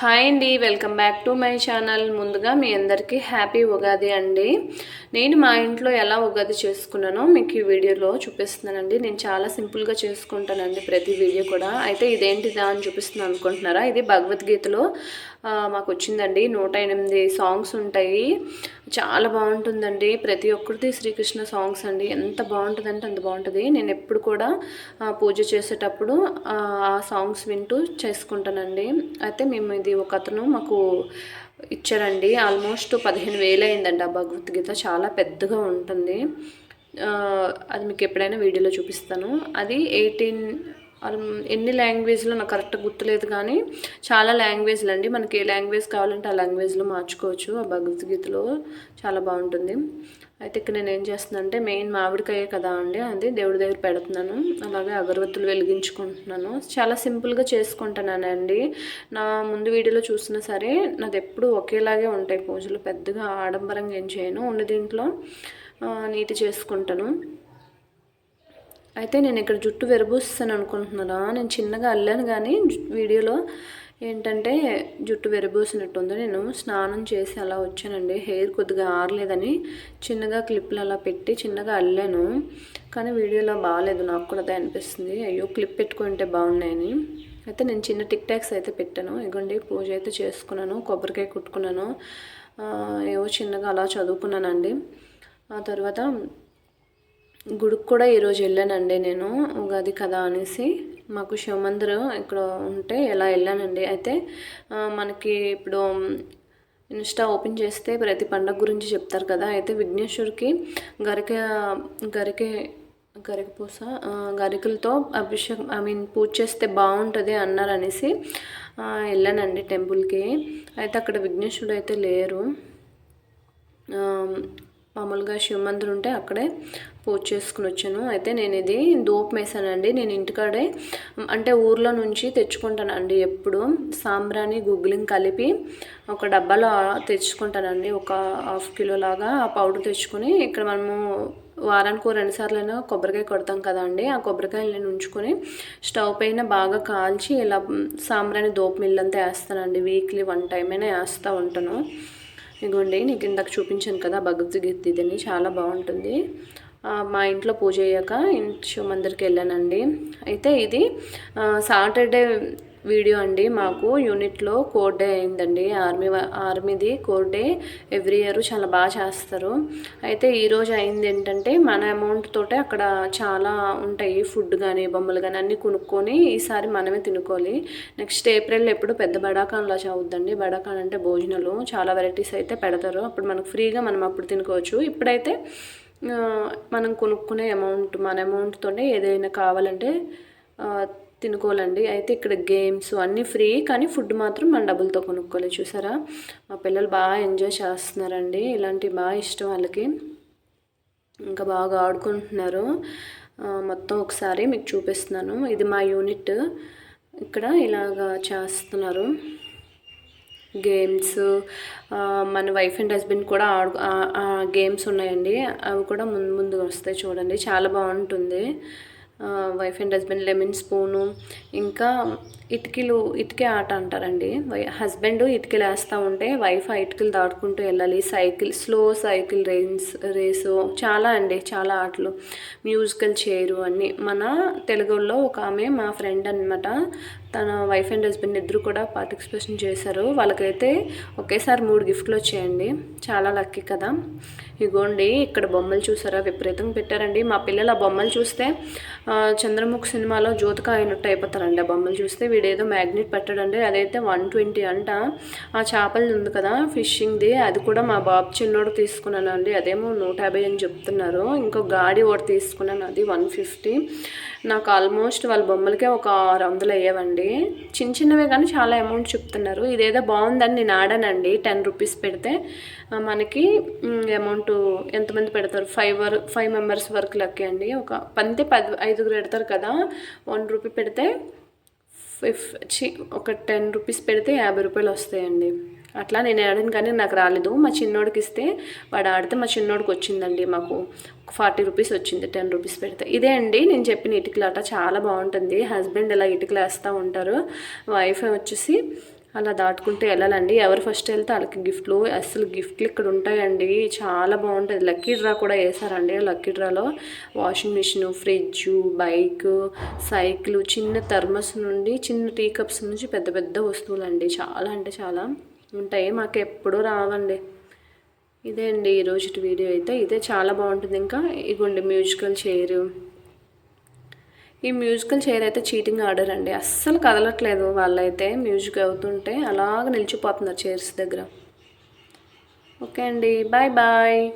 Hi అండి, welcome back to my channel. ముందుగా మీ అందరికీ హ్యాపీ ఉగాది అండి. నేను మా ఇంట్లో ఎలా ఉగాది చేసుకున్నానో మీకు ఈ వీడియోలో చూపిస్తున్నానండి. నేను చాలా సింపుల్గా చేసుకుంటానండి ప్రతి వీడియో కూడా. అయితే ఇదేంటిదా అని చూపిస్తున్నాను అనుకుంటున్నారా? ఇది భగవద్గీతలో మాకు వచ్చిందండి. 108 సాంగ్స్ ఉంటాయి. చాలా బాగుంటుందండి. ప్రతి ఒక్కరిది శ్రీకృష్ణ సాంగ్స్ అండి. ఎంత బాగుంటుందంటే అంత బాగుంటుంది. నేను ఎప్పుడు కూడా పూజ చేసేటప్పుడు ఆ సాంగ్స్ వింటూ చేసుకుంటానండి. అయితే మేము ఇది ఒక అతను మాకు ఇచ్చారండి. ఆల్మోస్ట్ 15,000 అయిందండి ఆ భగవద్గీత. చాలా పెద్దగా ఉంటుంది. అది మీకు ఎప్పుడైనా వీడియోలో చూపిస్తాను. అది 18 ఎన్ని లాంగ్వేజ్లో నాకు కరెక్ట్గా గుర్తులేదు, కానీ చాలా లాంగ్వేజ్లు అండి. మనకి ఏ లాంగ్వేజ్ కావాలంటే ఆ లాంగ్వేజ్లో మార్చుకోవచ్చు. ఆ భగవద్గీతలో చాలా బాగుంటుంది. అయితే ఇక్కడ నేను ఏం చేస్తున్నాను అంటే, మెయిన్ మామిడికాయ కదా అండి, అది దేవుడి దగ్గర పెడుతున్నాను. అలాగే అగరబత్తులు వెలిగించుకుంటున్నాను. చాలా సింపుల్గా చేసుకుంటానండి. నా ముందు వీడియోలో చూసినా సరే నాది ఎప్పుడు ఒకేలాగే ఉంటాయి పూజలు. పెద్దగా ఆడంబరంగా ఏం చేయను. ఉన్న దీంట్లో నీటి చేసుకుంటాను. అయితే నేను ఇక్కడ జుట్టు విరబూస్తాను అనుకుంటున్నారా? నేను చిన్నగా అల్లాను, కానీ వీడియోలో ఏంటంటే జుట్టు విరబూసినట్టుంది. నేను స్నానం చేసి అలా వచ్చానండి. హెయిర్ కొద్దిగా ఆరలేదని చిన్నగా క్లిప్లు అలా పెట్టి చిన్నగా అల్లాను, కానీ వీడియోలో బాగాలేదు. నాకు కూడా అదే అనిపిస్తుంది. అయ్యో, క్లిప్ పెట్టుకుంటే బాగున్నాయని. అయితే నేను చిన్న టిక్ టాక్స్ అయితే పెట్టాను. ఇగోండి, పూజ అయితే చేసుకున్నాను. కొబ్బరికాయ కుట్టుకున్నాను. ఏవో చిన్నగా అలా చదువుకున్నానండి. ఆ తర్వాత గుడికి కూడా ఈరోజు వెళ్ళానండి నేను, ఉగాది కదా అనేసి. మాకు శివమందిరం ఇక్కడ ఉంటే ఎలా వెళ్ళానండి. అయితే మనకి ఇప్పుడు ఇన్స్టా ఓపెన్ చేస్తే ప్రతి పండగ గురించి చెప్తారు కదా. అయితే విఘ్నేశ్వరికి గరికపూస గరికలతో అభిషేకం పూజ చేస్తే బాగుంటుంది అన్నారనేసి వెళ్ళానండి టెంపుల్కి. అయితే అక్కడ విఘ్నేశ్వరుడు అయితే లేరు. మామూలుగా శివమందిరం ఉంటే అక్కడే పూజ చేసుకుని వచ్చాను. అయితే నేను ఇది ధూపం వేసానండి. నేను ఇంటికాడే అంటే ఊర్లో నుంచి తెచ్చుకుంటానండి. ఎప్పుడు సాంబ్రాణి గుగ్గిలింగ్ కలిపి ఒక డబ్బాలో తెచ్చుకుంటానండి. ఒక 1/2 కిలో లాగా ఆ పౌడర్ తెచ్చుకొని, ఇక్కడ మనము వారానికి 2 సార్లైనా కొబ్బరికాయ కొడతాం కదా అండి. ఆ కొబ్బరికాయలు నేను ఉంచుకొని స్టవ్ పైన బాగా కాల్చి ఇలా సాంబ్రాణి ధూపం ఇల్లంతా వేస్తానండి. వీక్లీ 1 టైం అయినా వేస్తూ ఉంటాను. ఇదిగోండి, నీకు ఇందాక చూపించాను కదా భగవద్గీత, ఇదని చాలా బాగుంటుంది. మా ఇంట్లో పూజ అయ్యాక శివమందిరికి వెళ్ళానండి. అయితే ఇది సాటర్డే వీడియో అండి. మాకు యూనిట్లో కోడ్ డే అయిందండి. ఆర్మీది కోడ్ డే ఎవ్రీ ఇయర్ చాలా బాగా చేస్తారు. అయితే ఈరోజు అయింది ఏంటంటే, మన అమౌంట్ తోటే అక్కడ చాలా ఉంటాయి. ఫుడ్ కానీ బొమ్మలు కానీ అన్నీ కొనుక్కొని ఈసారి మనమే తినుకోవాలి. నెక్స్ట్ ఏప్రిల్ ఎప్పుడు పెద్ద బడాకాన్లా చదువుద్దండి. బడాకాన్ అంటే భోజనాలు, చాలా వెరైటీస్ అయితే పెడతారు. అప్పుడు మనకు ఫ్రీగా మనం అప్పుడు తినుకోవచ్చు. ఇప్పుడైతే మనం కొనుక్కునే అమౌంట్, మన అమౌంట్తోనే ఏదైనా కావాలంటే తినుకోవాలండి. అయితే ఇక్కడ గేమ్స్ అన్నీ ఫ్రీ, కానీ ఫుడ్ మాత్రం మన డబ్బులతో కొనుక్కోవాలి. చూసారా, మా పిల్లలు బాగా ఎంజాయ్ చేస్తున్నారండి. ఇలాంటివి బాగా ఇష్టం వాళ్ళకి. ఇంకా బాగా ఆడుకుంటున్నారు. మొత్తం ఒకసారి మీకు చూపిస్తున్నాను. ఇది మా యూనిట్. ఇక్కడ ఇలాగా చేస్తున్నారు గేమ్స్. మన వైఫ్ అండ్ హస్బెండ్ కూడా గేమ్స్ ఉన్నాయండి. అవి కూడా ముందుగా వస్తాయి చూడండి. చాలా బాగుంటుంది. Wife and husband lemon spoon, ఇంకా ఇటుకే ఆట అంటారండి. హస్బెండ్ ఇటుకలు వేస్తూ ఉంటే వైఫ్ ఆ ఇటుకలు దాటుకుంటూ వెళ్ళాలి. స్లో సైకిల్ రేసు, చాలా అండి, చాలా ఆటలు. మ్యూజికల్ చైరు అన్నీ. మన తెలుగులో ఒక ఆమె మా ఫ్రెండ్ అనమాట, తన వైఫ్ అండ్ హస్బెండ్ ఇద్దరు కూడా పార్టిసిపేషన్ చేశారు. వాళ్ళకైతే ఒకేసారి 3 గిఫ్ట్లు వచ్చాయండి. చాలా లక్కీ కదా. ఇగోండి, ఇక్కడ బొమ్మలు చూసారా, విపరీతంగా పెట్టారండి. మా పిల్లలు ఆ బొమ్మలు చూస్తే చంద్రముఖి సినిమాలో జ్యోతిక అయినట్టు అయిపోతారండి. ఆ బొమ్మలు చూస్తే. వీడేదో మ్యాగ్నెట్ పెట్టాడండి, అదైతే 120 అంట. ఆ చేపలు ఉంది కదా ఫిషింగ్ది, అది కూడా మా బాబు చిన్నోడు తీసుకున్నాను అండి. అదేమో 150 అని చెప్తున్నారు. ఇంకో గాడి ఒకటి తీసుకున్నాను, అది 150. నాకు ఆల్మోస్ట్ వాళ్ళ బొమ్మలకే ఒక 600 అయ్యేవండి. చిన్నవే కానీ చాలా అమౌంట్ చెప్తున్నారు. ఇదేదో బాగుందని నేను ఆడానండి. 10 రూపీస్ పెడితే మనకి అమౌంట్ ఎంతమంది పెడతారు, 5 మెంబర్స్ వరకు లక్కీ అండి. ఒక 5 పెడతారు కదా. 1 రూపీ పెడితే ఒక 10 రూపీస్ పెడితే 50 రూపాయలు వస్తాయండి. అట్లా నేను ఆడాను, కానీ నాకు రాలేదు. మా చిన్నోడికి ఇస్తే వాడు ఆడితే మా చిన్నోడికి వచ్చిందండి. మాకు 40 రూపీస్ వచ్చింది 10 రూపీస్ పెడితే. ఇదే అండి నేను చెప్పిన ఇటుకలాట. చాలా బాగుంటుంది. హస్బెండ్ ఇలా ఇటుకలు వేస్తూ ఉంటారు, వైఫ్ వచ్చేసి అలా దాటుకుంటూ వెళ్ళాలండి. ఎవరు ఫస్ట్ వెళ్తే వాళ్ళకి గిఫ్ట్లు. అసలు గిఫ్ట్లు ఇక్కడ ఉంటాయండి, చాలా బాగుంటుంది. లక్కీ డ్రా కూడా వేసారండి. లక్కీ డ్రాలో washing machine, fridge, bike, cycle, చిన్న థర్మస్ నుండి చిన్న టీ కప్స్ నుంచి పెద్ద పెద్ద వస్తువులు అండి. చాలా అంటే చాలా ఉంటాయి. మాకు ఎప్పుడూ రావండి. ఇదే అండి ఈరోజు వీడియో అయితే. ఇదే చాలా బాగుంటుంది. ఇంకా ఇగోండి మ్యూజికల్ చైర్. ఈ మ్యూజికల్ చైర్ అయితే చీటింగ్ ఆర్డర్ అండి. అస్సలు కదలట్లేదు. వాళ్ళైతే మ్యూజిక్ అవుతుంటే అలాగ నిలిచిపోతున్నారు చైర్స్ దగ్గర. ఓకే అండి, బాయ్ బాయ్.